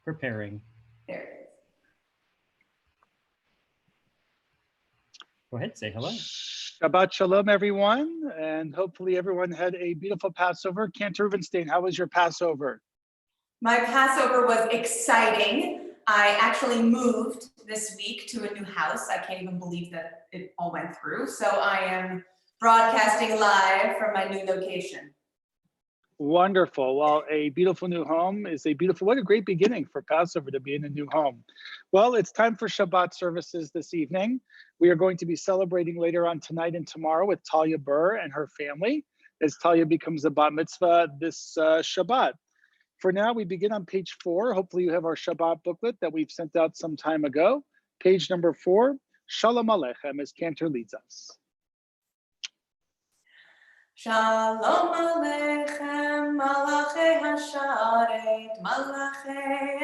preparing. There it is. Go ahead, say hello. Shabbat Shalom, everyone, and hopefully everyone had a beautiful Passover. Cantor Rubenstein, how was your Passover? My Passover was exciting. I actually moved this week to a new house. I can't even believe that it all went through. So I am broadcasting live from my new location. Wonderful. Well, a beautiful new home is what a great beginning for Passover to be in a new home. Well, it's time for Shabbat services this evening. We are going to be celebrating later on tonight and tomorrow with Talia Burr and her family as Talia becomes a bat mitzvah this Shabbat. For now, we begin on page 4. Hopefully you have our Shabbat booklet that we've sent out some time ago. Page number 4, Shalom Aleichem, as Cantor leads us. Shalom Aleichem, Malachei Hasharet, Malachei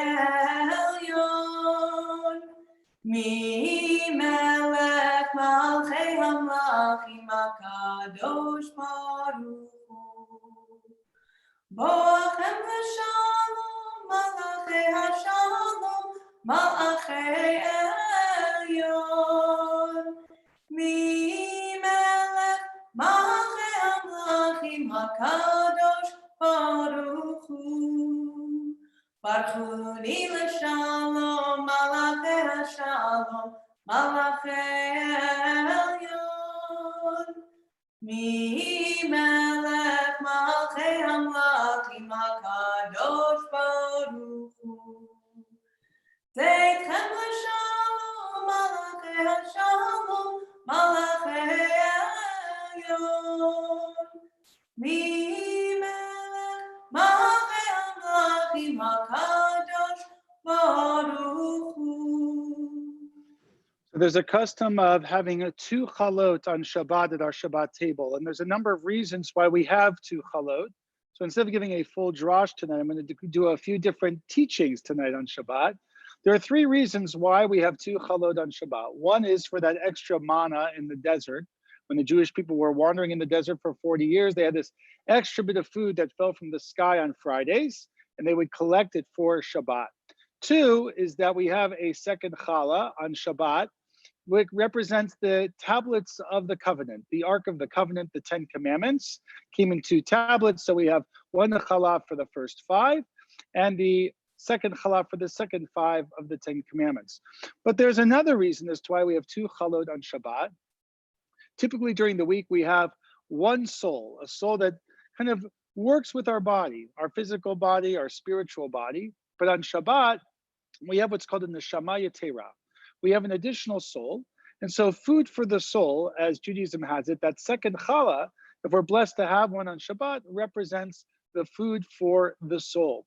Elyon. Mi Melech Malchei Hamlachim HaKadosh Baruch Hu. Boachem v'shalom, Malachei Hashalom, Malachei Elyon. Mi Melech Malchei Hamlachim HaKadosh Baruch Hu. Barchuni l'shalom, Malachei Hashalom, Malachei Elyon. Mi Melech Malchei Hamlachim HaKadosh Baruch Hu. Teitchem l'shalom, Malachei Hashalom, Malachei Elyon. Mi Melech Malchei Hamlachim HaKadosh Baruch Hu. So there's a custom of having 2 chalot on Shabbat at our Shabbat table, and there's a number of reasons why we have 2 chalot. So instead of giving a full drash tonight, I'm going to do a few different teachings tonight on Shabbat. There are 3 reasons why we have 2 chalot on Shabbat. One is for that extra manna in the desert. When the Jewish people were wandering in the desert for 40 years, they had this extra bit of food that fell from the sky on Fridays, and they would collect it for Shabbat. 2 is that we have a second challah on Shabbat, which represents the tablets of the covenant. The Ark of the Covenant, the 10 Commandments, came in 2 tablets. So we have one challah for the first 5, and the second challah for the second 5 of the 10 Commandments. But there's another reason as to why we have 2 chalot on Shabbat. Typically during the week, we have one soul, a soul that kind of works with our body, our physical body, our spiritual body. But on Shabbat, we have what's called a neshama yetera. We have an additional soul. And so food for the soul, as Judaism has it, that second challah, if we're blessed to have one on Shabbat, represents the food for the soul.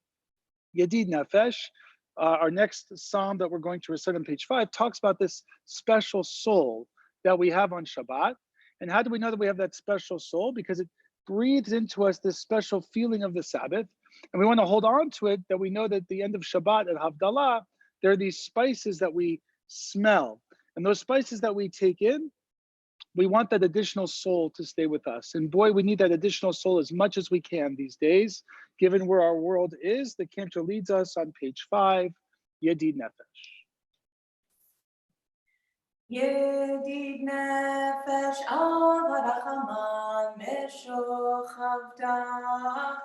Yedid Nefesh, our next psalm that we're going to recite on page 5, talks about this special soul that we have on Shabbat. And how do we know that we have that special soul? Because it breathes into us this special feeling of the Sabbath. And we want to hold on to it, that we know that at the end of Shabbat at Havdalah, there are these spices that we smell. And those spices that we take in, we want that additional soul to stay with us. And boy, we need that additional soul as much as we can these days, given where our world is. The Cantor leads us on page 5, Yedid Nefesh. Yedid nefesh al-Rachaman meshochav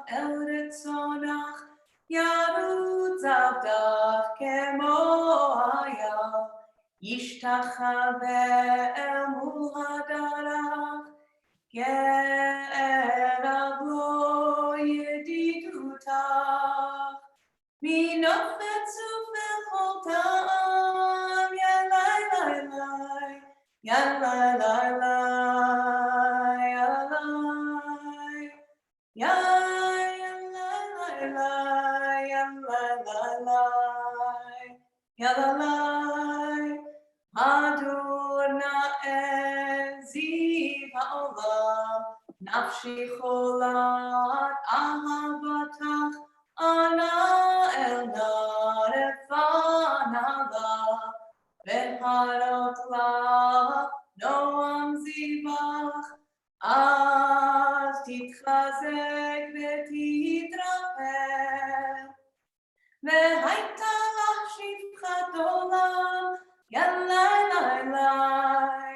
el retzonach yarutz avdach kemo hayal yishtachave el muhadarach ge'erav lo yedidutach minofetzu v'chol ta'am yalai lai lai yalai lai lai yalai yalai lai yalai Adonai ziv ha'olam nafshi cholat ahavatach ana el narefanala veharot la noam zivach az titchazek v'titrapeh והייתה לך שפחת עולם, יאללה לילה,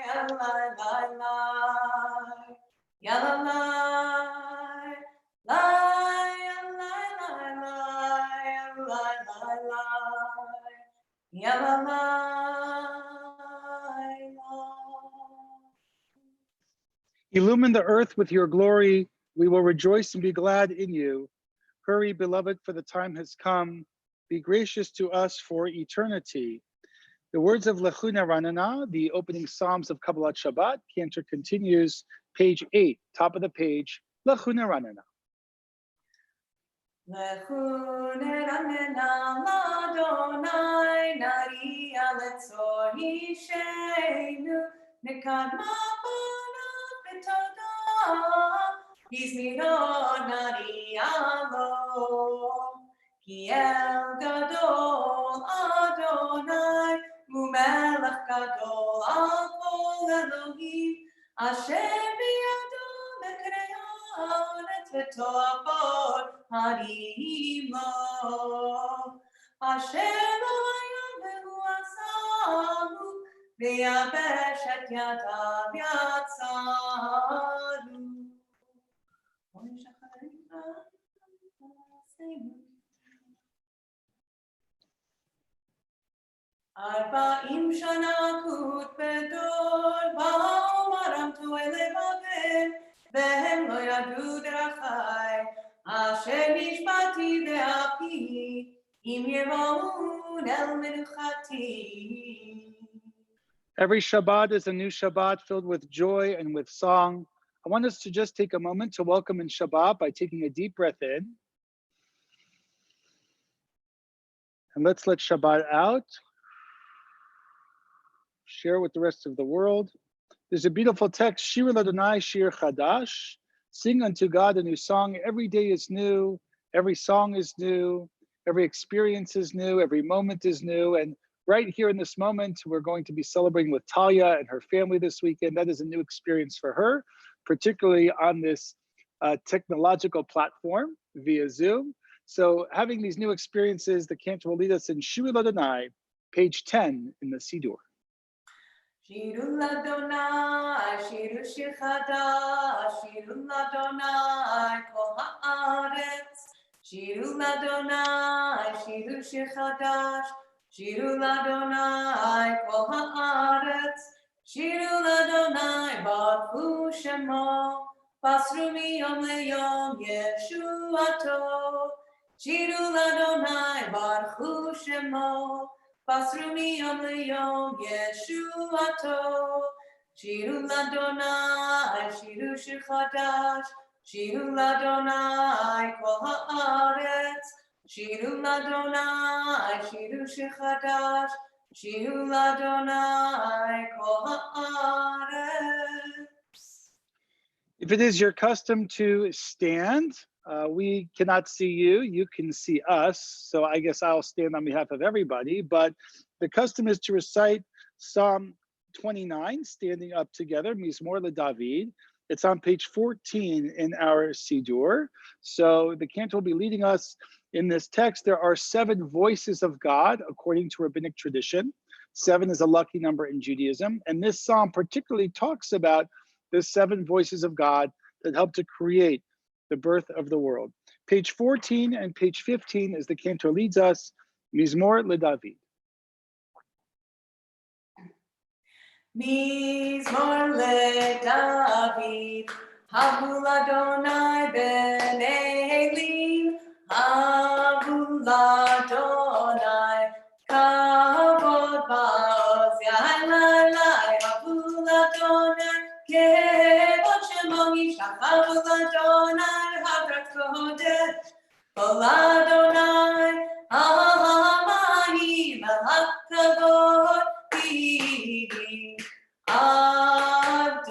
יאללה לילה, יאללה Illumine the earth with your glory. We will rejoice and be glad in you. Hurry, beloved, for the time has come. Be gracious to us for eternity. The words of Lechuna Ranana, the opening Psalms of Kabbalat Shabbat, Cantor continues, page 8, top of the page, Lechuna Ranana. Lechuna Ranana l'Adonai, Nariya letzor Yishenu, Nekadma b'nav b'todah, Yizmiro Nariya lo, Ki el gadol Adonai, Umelech gadol al kol Elohim, Asher biyado mekreyanet v'to'avot harim lo, Asher lo hayam vehu asahu, v'yabesh et yadav yatzaru. Arba'im shana kut bedor, ba'u maramtu ele babel, vehem lo yadu drachai, asher mishpati ve'api, im yevoun el menuchati. Every Shabbat is a new Shabbat filled with joy and with song. I want us to just take a moment to welcome in Shabbat by taking a deep breath in. And let's let Shabbat out. Share with the rest of the world. There's a beautiful text, Shir L'Adonai Shir Chadash. Sing unto God a new song. Every day is new. Every song is new. Every experience is new. Every moment is new. And right here in this moment, we're going to be celebrating with Talia and her family this weekend. That is a new experience for her, particularly on this technological platform via Zoom. So having these new experiences, the cantor will lead us in Shir L'Adonai, page 10 in the Siddur. Shiru l'Adonai, shiru shir chadash, shiru l'Adonai, kol haaretz. Shiru l'Adonai, shiru shir chadash, shiru l'Adonai, kol haaretz. Shiru l'Adonai, baruchu shemo, basru miyom leyom yeshuato. Shiru l'Adonai, baruchu shemo, Basru miyom leyom yeshuato, shiru l'Adonai, shiru shir chadash, shiru l'Adonai kol haaretz, shiru l'Adonai, shiru shir chadash, shiru l'Adonai kol haaretz. If it is your custom to stand, we cannot see you, you can see us. So I guess I'll stand on behalf of everybody, but the custom is to recite Psalm 29, standing up together, Mizmor LeDavid. It's on page 14 in our Siddur. So the cantor will be leading us in this text. There are 7 voices of God, according to rabbinic tradition. 7 is a lucky number in Judaism. And this psalm particularly talks about the 7 voices of God that help to create the birth of the world. Page 14 and page 15, as the cantor leads us, Mizmor LeDavid. Mizmor LeDavid, Havu l'Adonai b'nei Elim, Havu l'Adonai, Kavod ba'oz ya'alai, Havu l'Adonai, Kevod shemo yishach, Havu l'Adonai, Hadrat Kodesh, Kol Adonai, Hamayim, HaKavod, Adonai,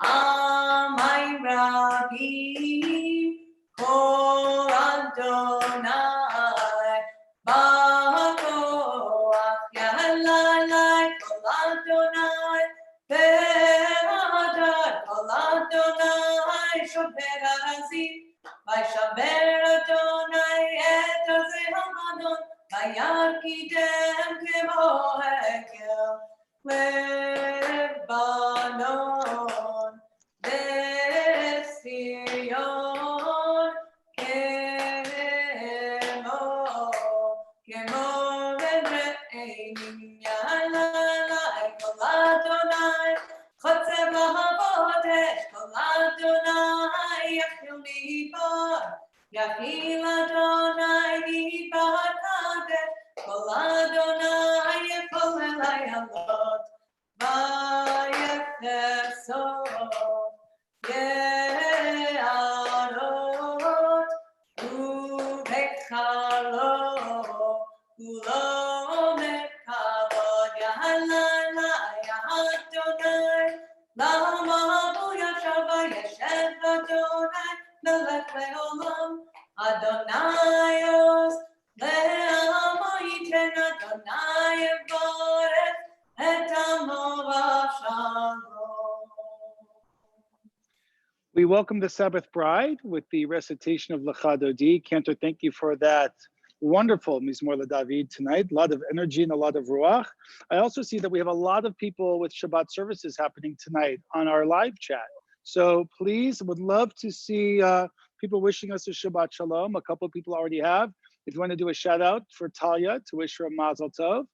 Amay Rabbi, Kol Adonai. לבנון, וירקידם כמו הקל, לבנון, בציון, כמו ורעים יללי כל אדוני, חוצב להבות אש כל אדוני, יחיל מדבר, יחיל אדוני מדבר קדש, כל אדוני יכול אלי עלות, ויחסו יערות ובכלו כולו מכבוד יהללה אדוני למה בו ישב וישב אדוני מלך לעולם אדוני עוז לעמו ייתן אדוני יברך את עמו בשלום. We welcome the Sabbath bride with the recitation of Lecha Dodi. Cantor, thank you for that wonderful Mizmor LaDavid tonight. A lot of energy and a lot of ruach. I also see that we have a lot of people with Shabbat services happening tonight on our live chat. So please, would love to see people wishing us a Shabbat Shalom. A couple of people already have. If you want to do a shout out for Talia to wish her a Mazel Tov,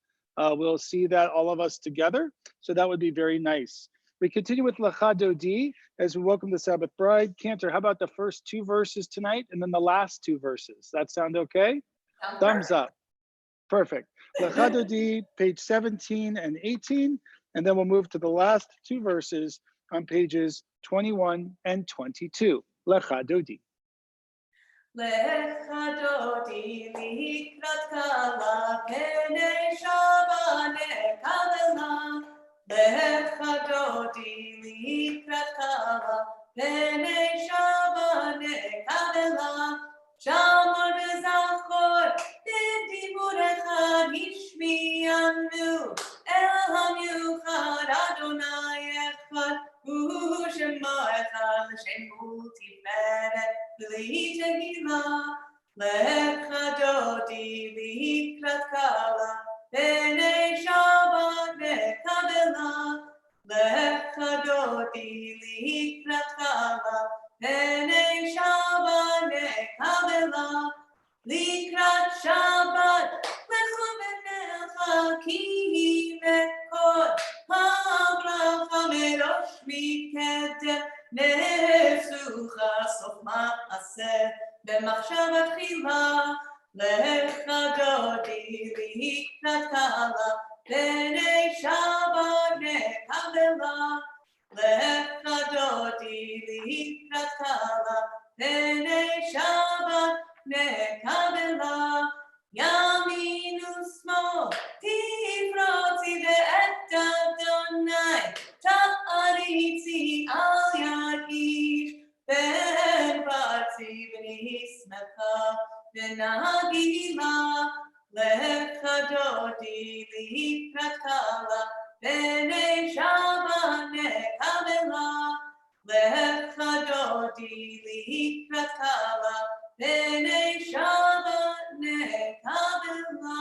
we'll see that all of us together. So that would be very nice. We continue with Lecha Dodi as we welcome the Sabbath bride. Cantor, how about the first two verses tonight and then the last two verses? That sound okay? Thumbs up. Perfect. Lecha Dodi, page 17 and 18, and then we'll move to the last two verses on pages 21 and 22. Lecha Dodi. Lecha Dodi likrat kala penei Shabbat nekavela. Lecha Dodi likrat kala penei Shabbat nekavela. Shamar zachor b'diburecha hishmianu el hamiuchad Adonai echad hu shemo echad shemo tiferet v'li tehila. Lecha Dodi likrat kala penei Shabbat nekavela. Lecha Dodi likrat kala penei Shabbat nekavela. Likrat Shabbat lechu benecha ki mekor habracha merosh mikedem nefsucha sof ma'aseh b'machshavat tchila. Lecha Dodi likrat kala penei Shabbat nekavela. Lecha Dodi likrat kala penei Shabbat nekavela. Yaminu smol tifrotzi ve'et Adonai ta'aritzi al yad ish ben parzi v'nismecha v'nagila. Lecha Dodi likrat kala penei Shabbat nekavela. Lecha Dodi likrat kala penei Shabbat nekavela.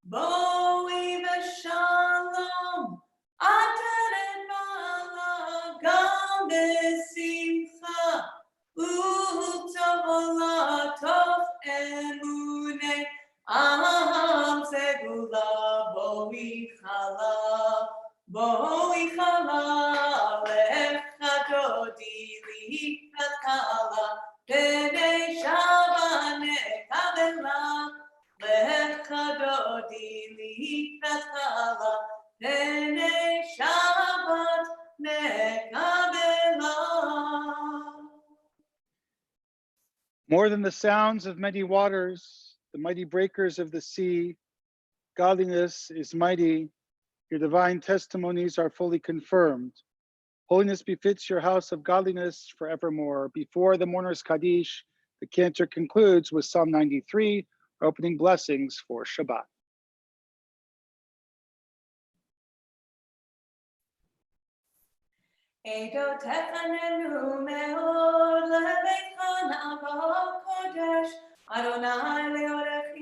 Boi v'shalom ataret bala gam b'simcha u'tovola tov emunei am segula boi chala. Lecha Dodi likrat kala penei Shabbat nekavela. Lecha Dodi likrat kala penei Shabbat nekavela. More than the sounds of many waters, the mighty breakers of the sea, godliness is mighty. Your divine testimonies are fully confirmed. Holiness befits your house of godliness forevermore. Before the mourner's Kaddish, the cantor concludes with Psalm 93, opening blessings for Shabbat. Edo techanenu me'od lebeitcha na'ava kodesh Adonai le'orech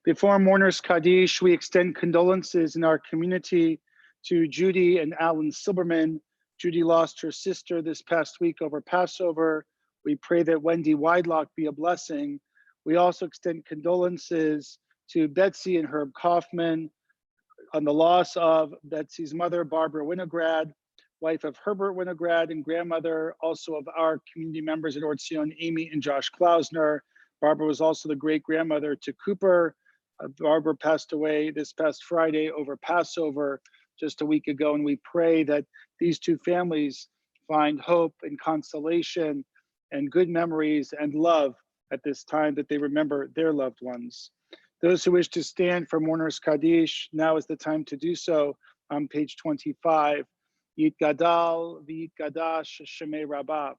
Before Mourners Kaddish, we extend condolences in our community to Judy and Alan Silberman. Judy lost her sister this past week over Passover. We pray that Wendy Weidlock be a blessing. We also extend condolences to Betsy and Herb Kaufman on the loss of Betsy's mother, Barbara Winograd, wife of Herbert Winograd, and grandmother also of our community members at Tzion, Amy and Josh Klausner. Barbara was also the great-grandmother to Cooper. Barbara passed away this past Friday over Passover just a week ago, and we pray that these two families find hope and consolation and good memories and love at this time that they remember their loved ones. Those who wish to stand for Mourners Kaddish, now is the time to do so on page 25. Yit Gadal v'Yit Gadash Shemei Rabbah,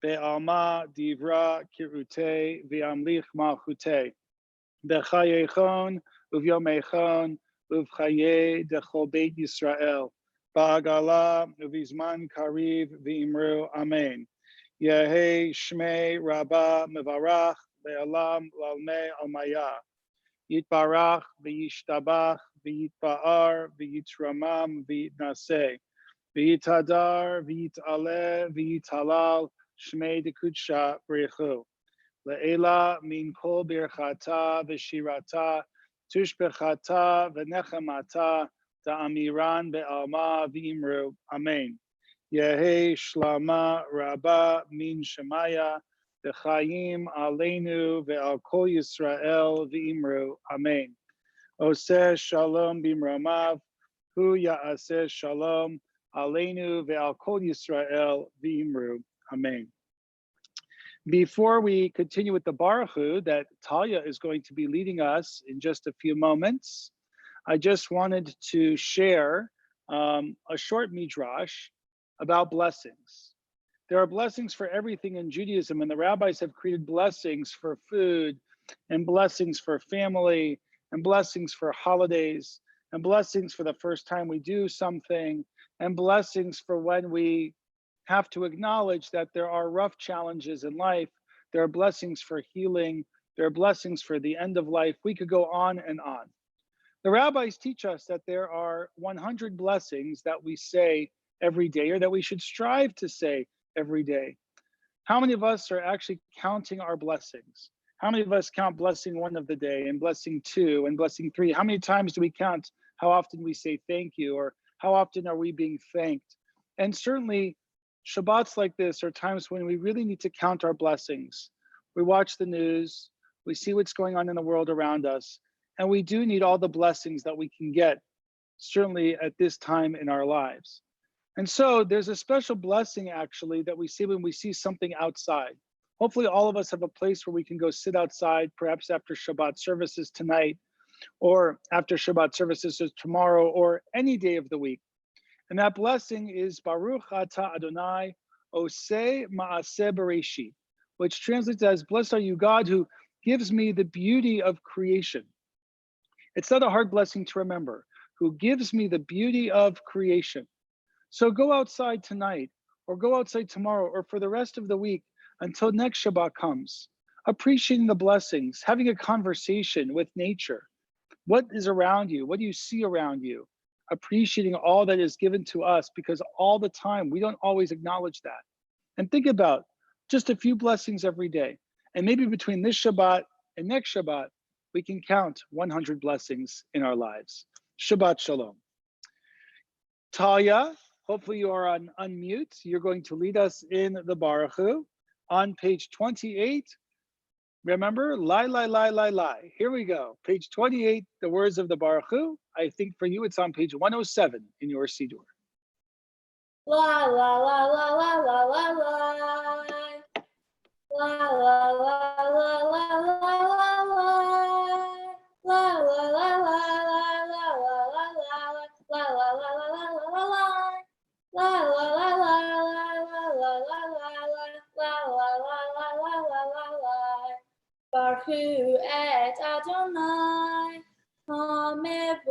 Be'alma Divra Kirute v'Amlich Malchute, B'chayechon uvyomechon uvchaye dechol Beit Yisrael, Ba'agala uvizman kariv v'imru Amen. Yehei Shmei Rabbah Mevarach Be'alam Lalmei Almaya. Yitbarach v'yishtabach v'yitba'ar v'yitramam v'yitnaseh v'yitadar v'yitaleh v'yitalal shmei dekudsha b'rechu le'ela min kol birchata v'shirata tushbechata v'nechamata ta'amiran be'alma v'imru Amen. Yehei shlama rabba min shemaya V'chayim aleinu ve'al kol Yisrael v'imru Amen. Oseh shalom b'imramav, hu ya'aseh shalom aleinu ve'al kol Yisrael v'imru Amen. Before we continue with the Baruch Hu that Talia is going to be leading us in just a few moments, I just wanted to share a short midrash about blessings. There are blessings for everything in Judaism, and the rabbis have created blessings for food and blessings for family and blessings for holidays and blessings for the first time we do something and blessings for when we have to acknowledge that there are rough challenges in life. There are blessings for healing. There are blessings for the end of life. We could go on and on. The rabbis teach us that there are 100 blessings that we say every day or that we should strive to say every day. How many of us are actually counting our blessings? How many of us count blessing 1 of the day and blessing 2 and blessing 3? How many times do we count how often we say thank you or how often are we being thanked? And certainly Shabbats like this are times when we really need to count our blessings. We watch the news, we see what's going on in the world around us, and we do need all the blessings that we can get, certainly at this time in our lives. And so there's a special blessing actually that we see when we see something outside. Hopefully all of us have a place where we can go sit outside, perhaps after Shabbat services tonight, or after Shabbat services tomorrow, or any day of the week. And that blessing is Baruch Atah Adonai Oseh Ma'aseh Bereshit, which translates as, blessed are you, God, who gives me the beauty of creation. It's not a hard blessing to remember, who gives me the beauty of creation. So go outside tonight, or go outside tomorrow, or for the rest of the week until next Shabbat comes, appreciating the blessings, having a conversation with nature. What is around you? What do you see around you? Appreciating all that is given to us, because all the time we don't always acknowledge that. And think about just a few blessings every day. And maybe between this Shabbat and next Shabbat, we can count 100 blessings in our lives. Shabbat Shalom. Talia, hopefully you are on unmute. You're going to lead us in the Baruch Hu on page 28. Remember, lie, lie, lie, lie, lie. Here we go. Page 28, the words of the Baruch Hu. I think for you, it's on page 107 in your Siddur. La la la la la la la la. La la la la la la la la. La la la la la la la la la. La la la la la la la la. La la la la la la la la la. La la la la la la la la. Baruch Hu et Adonai HaMevorach.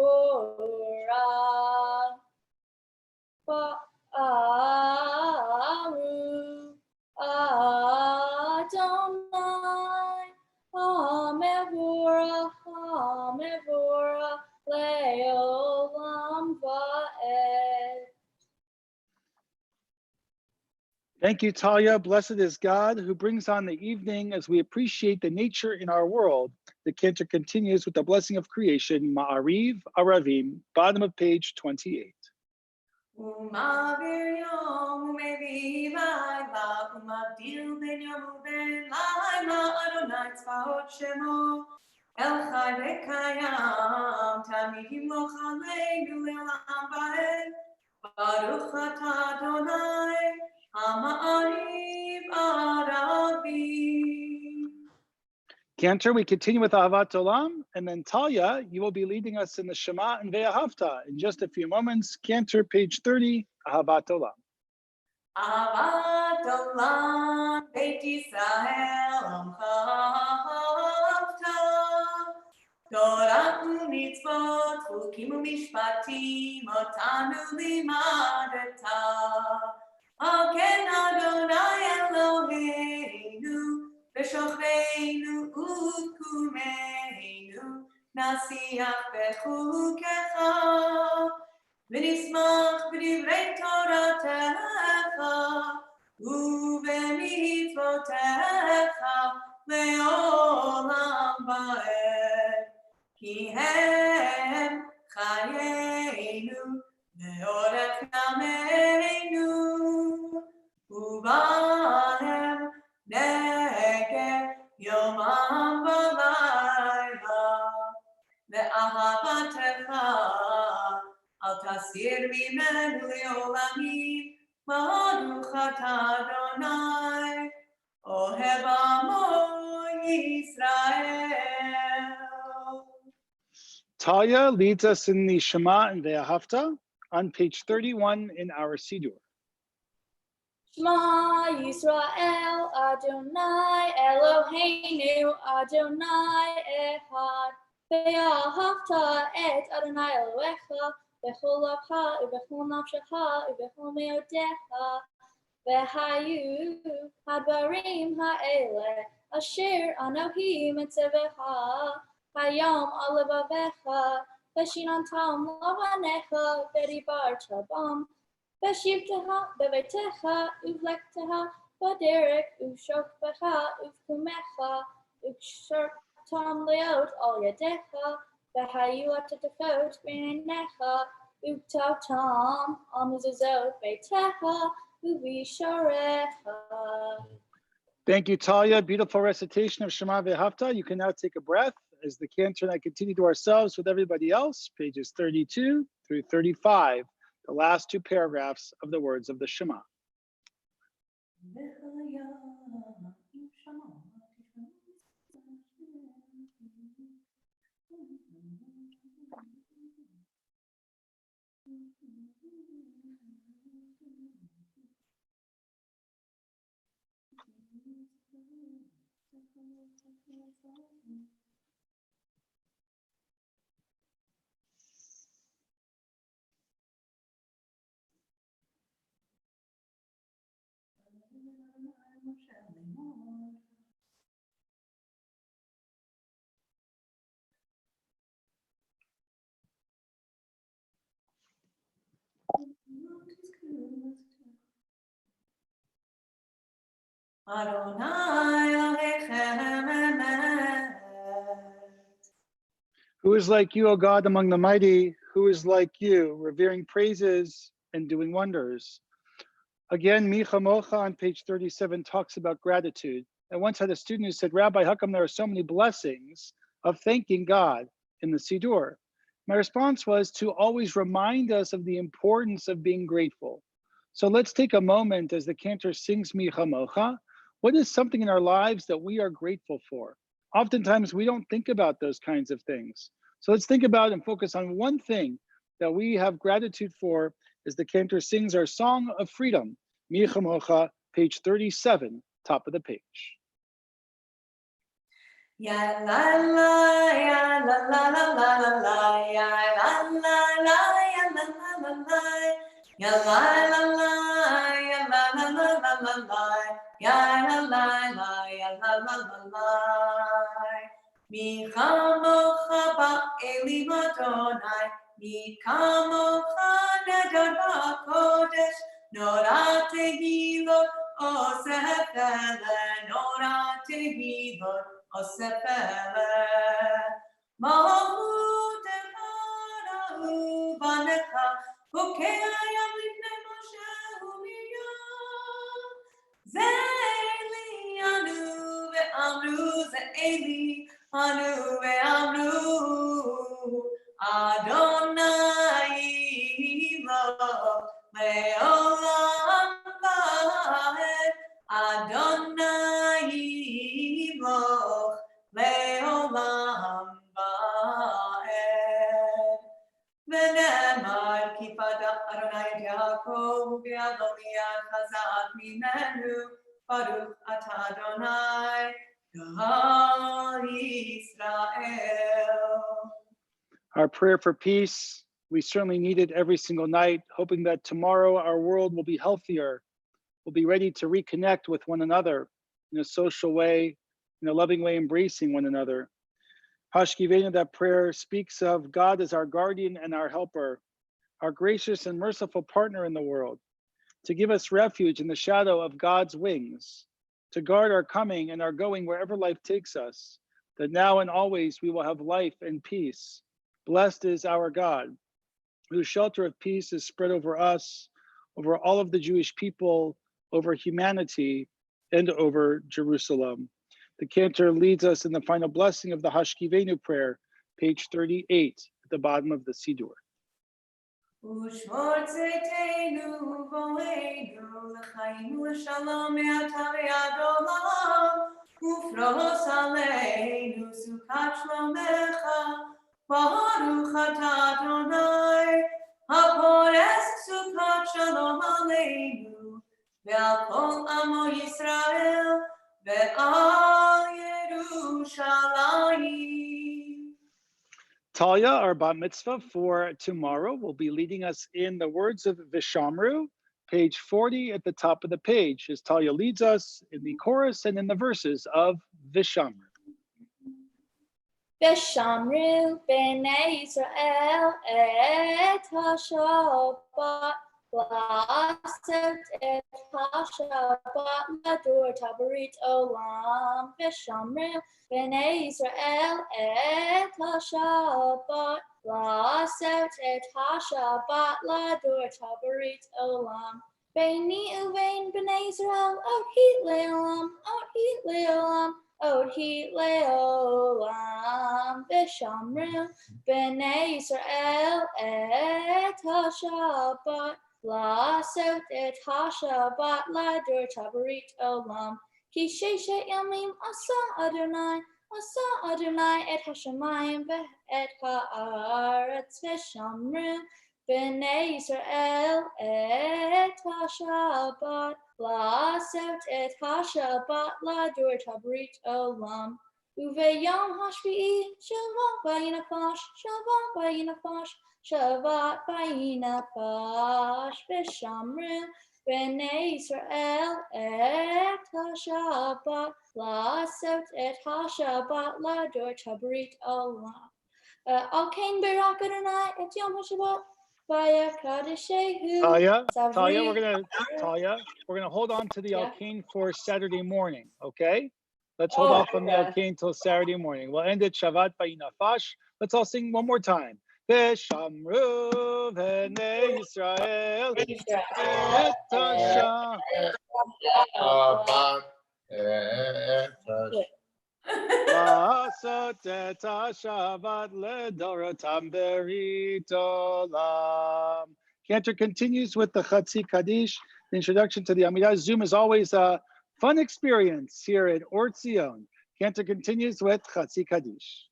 Baruch Adonai HaMevorach Thank you, Talia. Blessed is God who brings on the evening as we appreciate the nature in our world. The cantor continues with the blessing of creation, Ma'ariv Aravim, bottom of page 28. Umavir yom umevi laila umavdil ben yom uben laila Adonai tzvaot shemo el chai v'kayam tamid yimloch aleinu le'olam va'ed Baruch atah Adonai ha'ma'ariv aravim. Cantor, we continue with Ahavat Olam, and then Talia, you will be leading us in the Shema and Ve'ahavta in just a few moments. Cantor, page 30, Ahavat Olam. Ahavat olam Beit Yisrael amcha ahavta Torah u'mitzvot chukim u'mishpatim otanu limadeta Haken Adonai Eloheinu v'shocheinu u'kumeinu nasiach bechukecha ונשמח בדברי תורתך ובמצוותיך לעולם ועד כי הם חיינו לאורך ימינו ובהם נגד יומם ולילה ואהבתך Al tasir mimenu leolamim, Baruch atah Adonai, Oheb amo Yisrael. Talia leads us in the Shema and Ve'ahavta on page 31 in our Siddur. Shema Yisrael, Adonai Eloheinu, Adonai Echad. Ve'ahavta et Adonai Elohecha, bechol lavcha, ubechol nafshecha, ubechol meodecha. Ve'hayu hadvarim ha'ele, asher anohi mitzevecha, hayom alevavecha, veshinantam lavanecha, v'dibarta bam. Veshivteha bevetecha uvlekteha baderek uvshokbecha uvkumecha uvshoktam leot al yadecha vehayu atetefot b'neinecha uvtotam al mezuzot beitecha uvisharecha. Thank you, Talia. Beautiful recitation of Shema Ve'ahavta. You can now take a breath as the cantor and I continue to ourselves with everybody else, pages 32 through 35. The last two paragraphs of the words of the Shema. Adonai Elohechem emet. Who is like you, O God, among the mighty? Who is like you, revering praises and doing wonders? Again, Micha Mocha on page 37 talks about gratitude. I once had a student who said, Rabbi, how come there are so many blessings of thanking God in the Siddur? My response was to always remind us of the importance of being grateful. So let's take a moment as the cantor sings Micha Mocha. What is something in our lives that we are grateful for? Oftentimes we don't think about those kinds of things. So let's think about and focus on one thing that we have gratitude for as the cantor sings our song of freedom, Micha Mocha, page 37, top of the page. Ya la la, ya la la la la la la, ya la la la, ya la la la la, ya la la la, ya la la la la la la, ya la la la, ya la la la la. Mi chamocha ba'elim Adonai, mi chamocha nedar ba'kodesh, norah tehilot Osefele, Nora Tehilot, Osefele, Mahut Echara Uvanecha, Ukeyayam Lifnei Moshe Umiyam, Zeili Anu Ve'amru, Zeili Anu Ve'amru, Adonai Lo Le'olam Vaed, Adonai Lo Le'olam Vaed. V'nemar Kifada Adonai et Yaakov U'Adoni Chazak Mimenu Baruch Atah Adonai Gal Yisrael. Our prayer for peace, we certainly need it every single night, hoping that tomorrow our world will be healthier, will be ready to reconnect with one another in a social way, in a loving way, embracing one another. Hashkivenu, that prayer speaks of God as our guardian and our helper, our gracious and merciful partner in the world, to give us refuge in the shadow of God's wings, to guard our coming and our going wherever life takes us, that now and always we will have life and peace. Blessed is our God, whose shelter of peace is spread over us, over all of the Jewish people, over humanity, and over Jerusalem. The cantor leads us in the final blessing of the Hashkivenu prayer, page 38, at the bottom of the Siddur. Ushmor tzedkeinu vo'einu l'chaim u'shalom me'ata ve'ad olam ufros aleinu sukat shlomecha baruch atah Adonai hapores sukat shalom aleinu ve'al kol amo Yisrael ve'al Yerushalayim. Talia, our bat mitzvah for tomorrow, will be leading us in the words of Vishamru, page 40 at the top of the page, as Talia leads us in the chorus and in the verses of Vishamru. Vishamru b'nei Yisrael et ha-Shabbat לעשות את השבת לדור תברית עולם ושמרו בני ישראל את השבת לעשות את השבת לדור תברית עולם ביני ובין בני ישראל אותי לעולם אותי לעולם אותי לעולם ושמרו בני ישראל את השבת לעשות את השבת לדור תברית עולם כי ששת ימים עשה אדוני את השמיים ואת הארץ ושמרו בני ישראל את השבת לעשות את השבת לדור תברית עולם וביום השביעי שבת וינפש ושמרו בני ישראל את השבת לעשות את השבת לדור תברית עולם. על כן ברך אדוני את יום השבת ויקדשהו. Talia, we're gonna hold on to the Alkane for Saturday morning, okay? Let's hold off on the Alkane till Saturday morning. We'll end it Shabbat vayinafash. Let's all sing one more time. Veshamru v'nei Yisrael et Hashem. La'asot et HaShabbat ledorotam berit olam. Cantor continues with the Chatzi Kaddish, the introduction to the Amidah. Zoom is always a fun experience here at Tzion. Cantor continues with Chatzi Kaddish.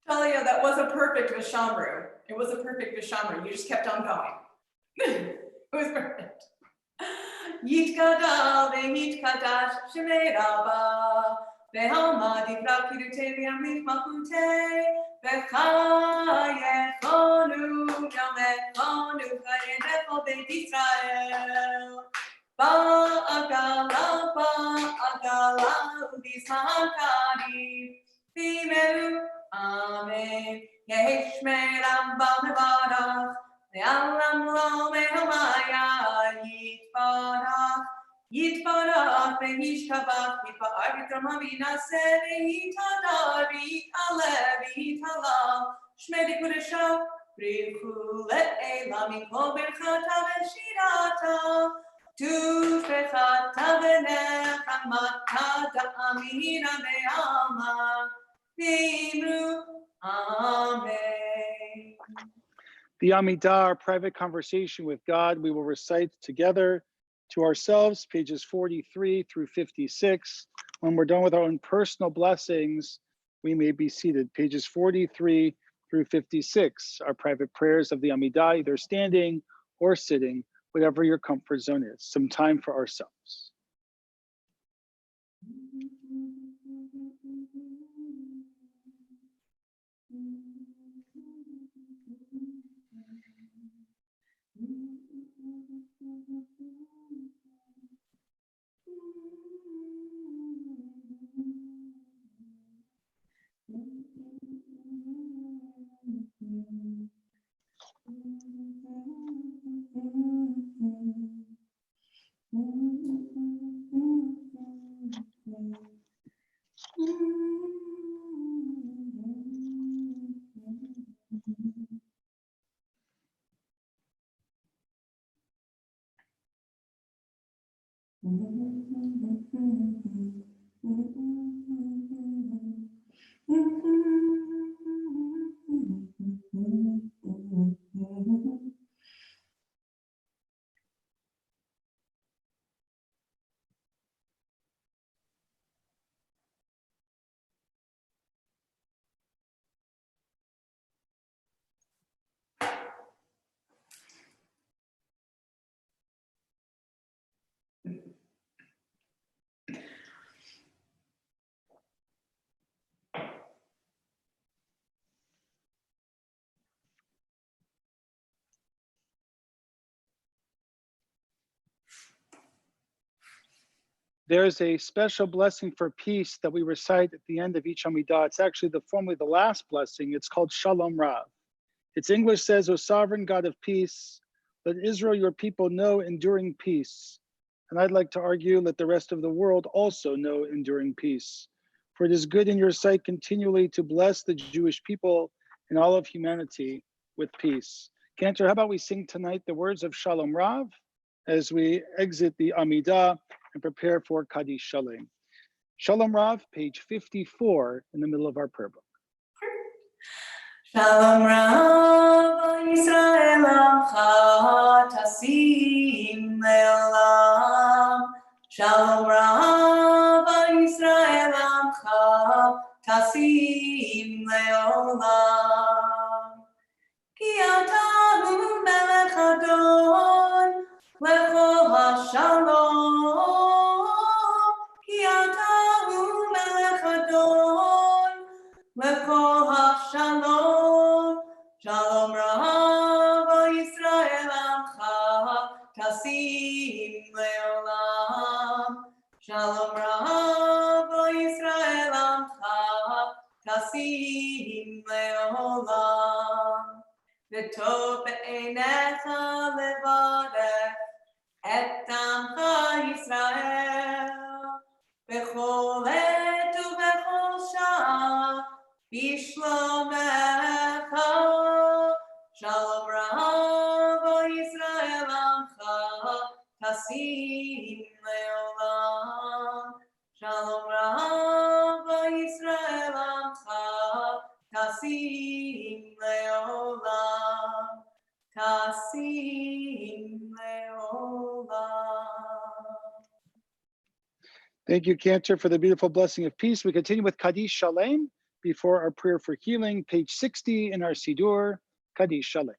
Talia, that was a perfect Vishamru. It was a perfect Vishamru. You just kept on going. It was perfect. Yitkadal ve'yitkadash shemei rabba ve'alma dibra kirutei ve'amrit malchutei ve'chayechonu yamechonu chayenecho beit Yisrael ba'agala u'bizman karim v'imelu Amen. Yehishmei Ramba Mevarach, Ve'alam Lo Mehamaya Yitbarach, והשתבח, יתפאר ותרמה וינשא, ויתהדר, ויתעלה, ויתהלל, שמי קודשה, בריחו לעילה מכל ברכתה ושירתה, תופחתה ונחמתה דאמינה בעלמא, ואמרו Amen. The Amidah, our private conversation with God, we will recite together to ourselves, pages 43 through 56. When we're done with our own personal blessings, we may be seated. Pages 43 through 56, our private prayers of the Amidah, either standing or sitting, whatever your comfort zone is. Some time for ourselves. There's a special blessing for peace that we recite at the end of each Amidah. It's actually formally the last blessing. It's called Shalom Rav. Its English says, O sovereign God of peace, let Israel, your people, know enduring peace. And I'd like to argue, let the rest of the world also know enduring peace. For it is good in your sight continually to bless the Jewish people and all of humanity with peace. Cantor, how about we sing tonight the words of Shalom Rav as we exit the Amidah and prepare for Kaddish Shalem. Shalom Rav, page 54 in the middle of our prayer book. Shalom Rav Yisrael Amcha Tasim Le'olam. Shalom Rav Yisrael Amcha Tasim Le'olam. Ki ata hu melech adon lechol hashalom. Ki ata hu melech adon lechol hashalom. Shalom Rav Yisrael Amcha Tasim Le'olam. Shalom Rav Yisrael Amcha Tasim Le'olam. V'tov be'einecha levarech et amcha Yisrael b'chol et u'b'chol shah b'shlomecha. Shalom Rav Yisrael Amcha Tasim Le'olam. Shalom Rav Yisrael Amcha Tasim Le'olam. Tasim Le'olam. Thank you, Cantor, for the beautiful blessing of peace. We continue with Kaddish Shalem before our prayer for healing, page 60 in our Siddur, Kaddish Shalem.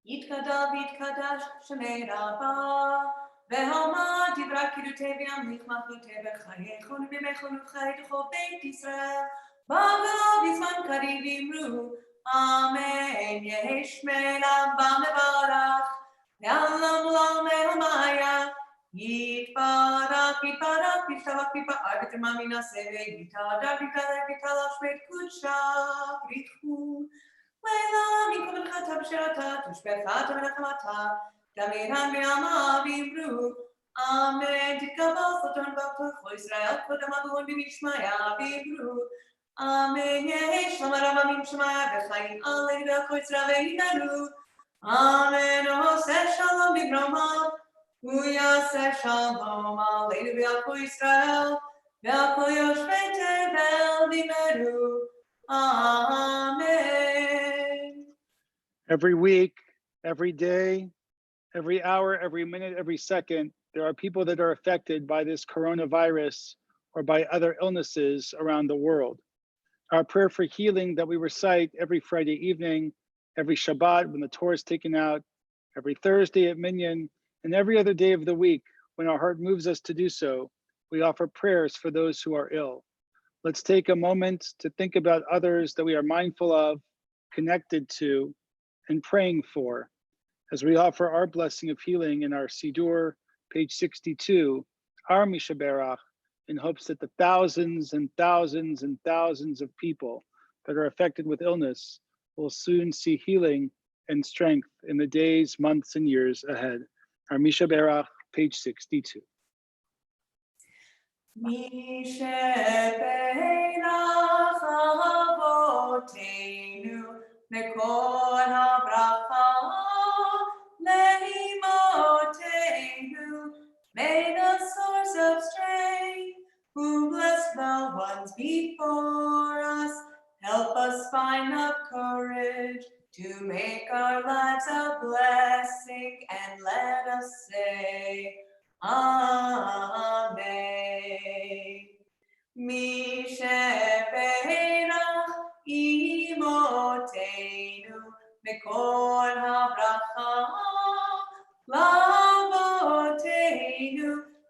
Yitkadash v'yitkadash Shemei Rabbah, v'hama divra kirutei v'yamlich malchutei v'chayechon v'mechon v'chayei d'chol Beit Yisrael, b'agav b'zman kariv imru, Amen. Yehi Shmei Rabbah mevarach, v'alam lo me'omaya, Yitbarach, Yitbarach, Yishtabach, Yitbarach, v'terma minaseh, v'yitadar, v'yitadar, v'yitadar, Shmei Kudsha, v'yitchu, Leila, Mikol Chata, B'Sherata, Tushbechata, V'Nachamata, Damiran Ve'ama, V'Imru, Amen. Tikabal soton b'toch Israel kodam avon b'mishmaya v'ibru. Amen. Yehi shalom aramim shemaya v'chaim aleinu b'toch Israel v'yinaru. Amen. Oseh shalom b'gromav. Uyaseh shalom aleinu b'toch Israel v'al yoshvei tevel v'yinaru. Amen. Every week, every day, every hour, every minute, every second, there are people that are affected by this coronavirus or by other illnesses around the world. Our prayer for healing that we recite every Friday evening, every Shabbat when the Torah is taken out, every Thursday at Minyan, and every other day of the week when our heart moves us to do so, we offer prayers for those who are ill. Let's take a moment to think about others that we are mindful of, connected to, and praying for, as we offer our blessing of healing in our Siddur, page 62, our Misha Berach, in hopes that the thousands and thousands and thousands of people that are affected with illness will soon see healing and strength in the days, months, and years ahead. Our Misha Berach, page 62. Misha Berach Avotenu Mekol HaBracha Leimotenu. May the source of strength, who bless the ones before us, help us find the courage to make our lives a blessing, and let us say, Amen. Misheberach imotenu mekol habracha lavotenu.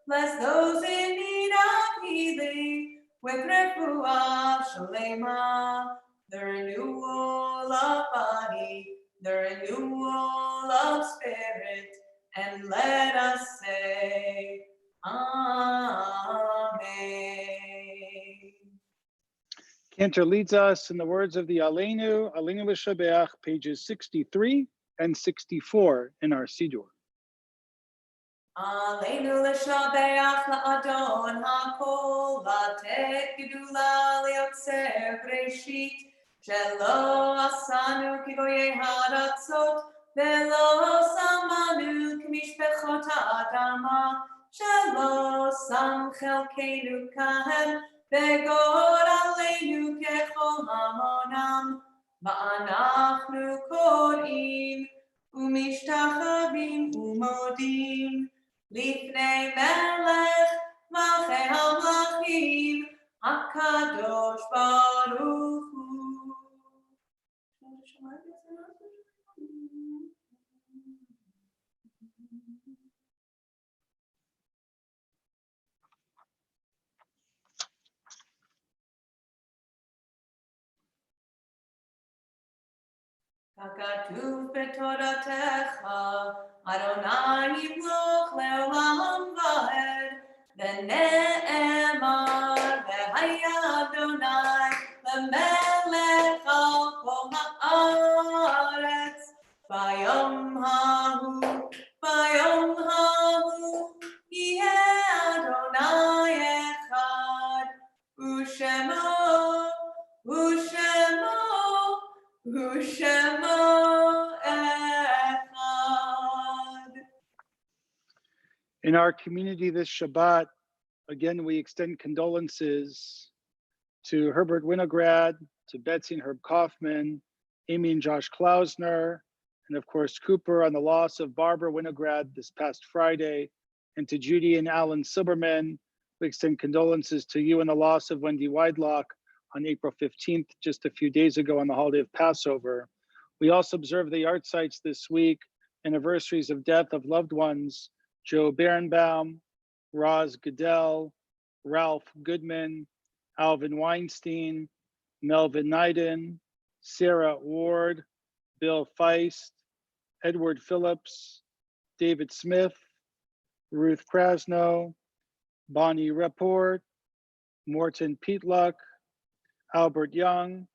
Bless those in need of healing with refuah shalema, the renewal of body, the renewal of spirit, and let us say, Amen. Cantor leads us in the words of the Aleinu V'Shabeach, pages 63 and 64 in our Siddur. Aleinu l'shabeach la'adon ha'kol, latet gedula liotzer breshit, shelo asanu kigoyei haratzot, velo samanu k'mishpechot ha'adama, shelo sam chelkeinu kahem, vegor aleinu kechol hamonam, va'anachnu korim, umishtachavim umodim, Lifnei melech malchei hamlachim, HaKadosh Baruch Hu. Katuv betoratecha, Adonai yimloch leolam va'ed, v'ne'emar v'haya Adonai lemelech al kol ha'aretz, bayom hahu yeh Adonai echad, u'shemo echad. In our community this Shabbat, again, we extend condolences to Herbert Winograd, to Betsy and Herb Kaufman, Amy and Josh Klausner, and of course, Cooper on the loss of Barbara Winograd this past Friday, and to Judy and Alan Silberman. We extend condolences to you on the loss of Wendy Weidlock on April 15th, just a few days ago on the holiday of Passover. We also observe the art sites this week, anniversaries of death of loved ones, Joe Berenbaum, Roz Goodell, Ralph Goodman, Alvin Weinstein, Melvin Neiden, Sarah Ward, Bill Feist, Edward Phillips, David Smith, Ruth Krasno, Bonnie Report, Morton Peatluck, Albert Young,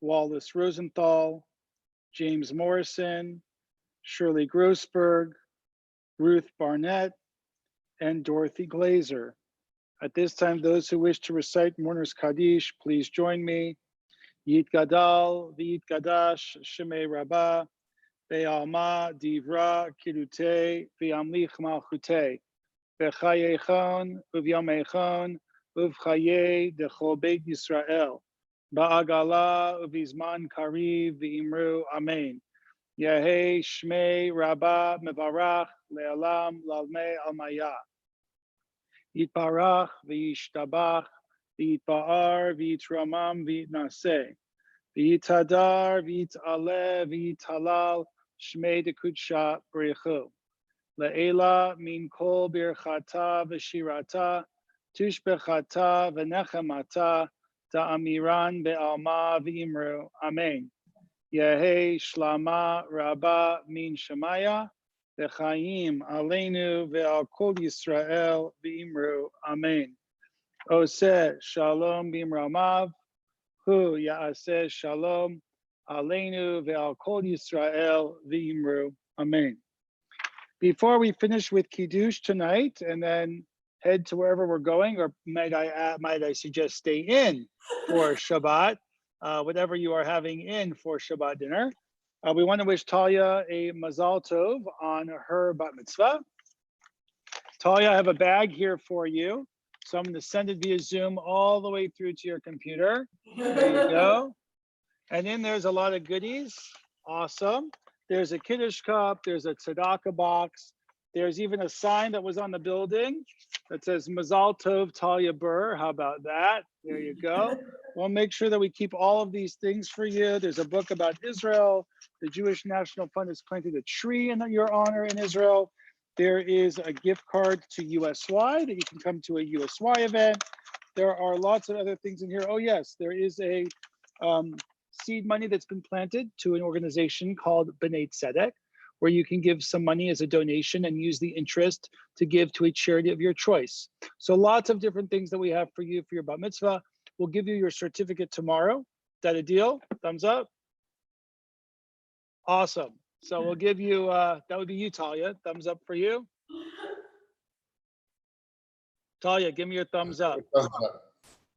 Wallace Rosenthal, James Morrison, Shirley Grossberg, Ruth Barnett, and Dorothy Glazer. At this time, those who wish to recite Mourner's Kaddish, please join me. Yit Gadal, V'yit Gadash, Shemei Rabbah, Ve'alma, Divra, Kirute, Ve'amlich Malchute, Ve'chayechon, Uvyamechon, Uvchaye, Dechol Beit Yisrael, Ba'agala, Uvizman Kariv, V'imru, Amen. Yahei Shmei Rabbah Mevarach Le'alam Lalmei Almaya. Yitbarach v'yishtabach v'yitba'ar v'yitramam v'yitnaseh v'yitadar v'yitaleh v'yitalal Shmei Dekudsha B'rechu Le'ela min kol birchata v'shirata tushbechata v'nechamata ta'amiran be'alma v'imru. Amen. Yehei Shlama Rabbah min Shemaya, V'chaim Aleinu Ve'al Kol Yisrael V'imru. Amen. Oseh Shalom B'imramav, Hu Ya'aseh Shalom Aleinu Ve'al Kol Yisrael V'imru. Amen. Before we finish with Kiddush tonight and then head to wherever we're going, or might I suggest stay in for Shabbat, whatever you are having in for Shabbat dinner. We want to wish Talia a Mazal Tov on her bat mitzvah. Talia, I have a bag here for you. So I'm going to send it via Zoom all the way through to your computer. There you go. And then there's a lot of goodies. Awesome. There's a Kiddush cup. There's a tzedakah box. There's even a sign that was on the building that says Mazal Tov Talia Burr. How about that? There you go. We'll make sure that we keep all of these things for you. There's a book about Israel. The Jewish National Fund has planted a tree in your honor in Israel. There is a gift card to USY that you can come to a USY event. There are lots of other things in here. Oh yes, there is a seed money that's been planted to an organization called B'nai Tzedek, where you can give some money as a donation and use the interest to give to a charity of your choice. So lots of different things that we have for you for your bat mitzvah. We'll give you your certificate tomorrow. Is that a deal? Thumbs up. Awesome. So we'll give you, that would be you, Talia. Thumbs up for you. Talia, give me your thumbs up.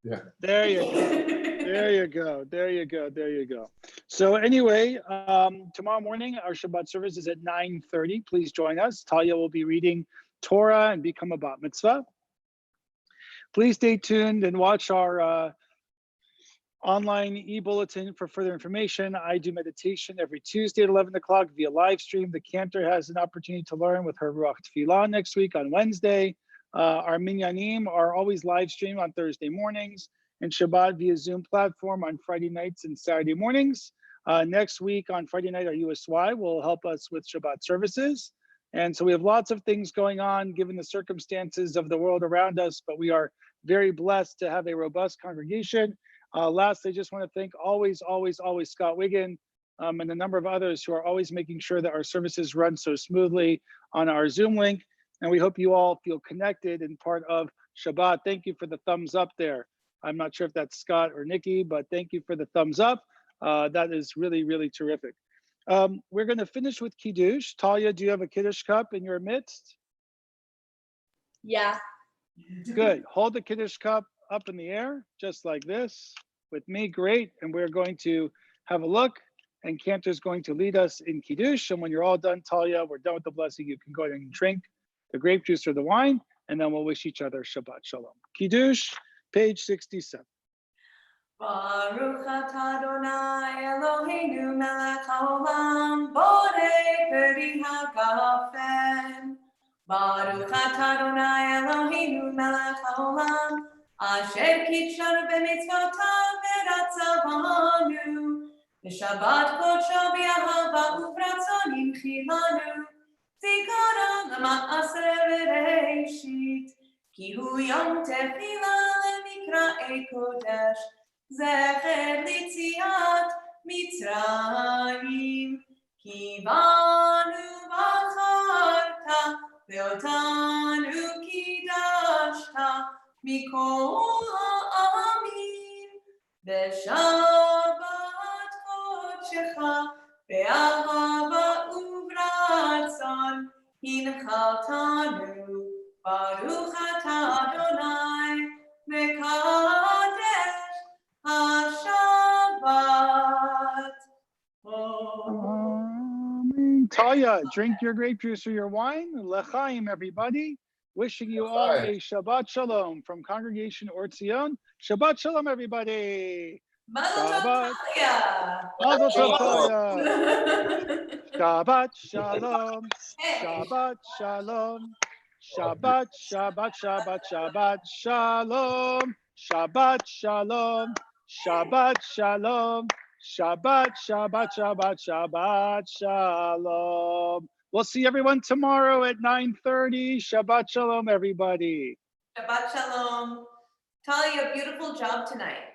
Yeah. There you go. There you go. There you go. There you go. So anyway, tomorrow morning, our Shabbat service is at 9:30. Please join us. Talia will be reading Torah and become a bat mitzvah. Please stay tuned and watch our online e-bulletin for further information. I do meditation every Tuesday at 11 o'clock via live stream. The cantor has an opportunity to learn with her Ruach Tefillah next week on Wednesday. Our minyanim are always live streamed on Thursday mornings, and Shabbat via Zoom platform on Friday nights and Saturday mornings. Next week on Friday night, our USY will help us with Shabbat services. And so we have lots of things going on given the circumstances of the world around us, but we are very blessed to have a robust congregation. Last, I just want to thank always Scott Wiggin and a number of others who are always making sure that our services run so smoothly on our Zoom link. And we hope you all feel connected and part of Shabbat. Thank you for the thumbs up there. I'm not sure if that's Scott or Nikki, but thank you for the thumbs up. That is really, really terrific. We're going to finish with Kiddush. Talia, do you have a Kiddush cup in your midst? Yeah. Good. Hold the Kiddush cup up in the air, just like this, with me. Great. And we're going to have a look, and Cantor is going to lead us in Kiddush. And when you're all done, Talia, we're done with the blessing. You can go ahead and drink the grape juice or the wine, and then we'll wish each other Shabbat Shalom. Kiddush, page 67. Baruch atah Adonai Eloheinu melech haolam borei peri hagafen. Baruch atah Adonai Eloheinu melech haolam asher kitshanu b'mitzvotav v'ratzavanu v'shabbat kodsho b'ahava uvratzon imchilanu zikara lema'aseh v'reishit ki hu yom tefila lemikra kodesh זכר ליציאת מצרים, כי בנו בחרת ואותנו קידשת מכל העמים, בשבת קודשך באהבה וברצון הנחלתנו Baruch atah Adonai, mekadesh ha-Shabbat. Amen. Talia, drink your grape juice or your wine. L'chaim, everybody. Wishing you all a Shabbat Shalom from Congregation or Tzion. Shabbat Shalom, everybody. Mazel tov, Shabbat. Talia. Mazel tov, Talia. Hey. Shabbat Shalom. Shabbat Shalom. Shabbat, Shabbat, Shabbat, Shabbat Shalom. Shabbat Shalom. Shabbat Shalom. Shabbat, Shabbat, Shabbat, Shabbat Shalom. We'll see everyone tomorrow at 9:30. Shabbat Shalom, everybody. Shabbat shalom. Talia, beautiful job tonight.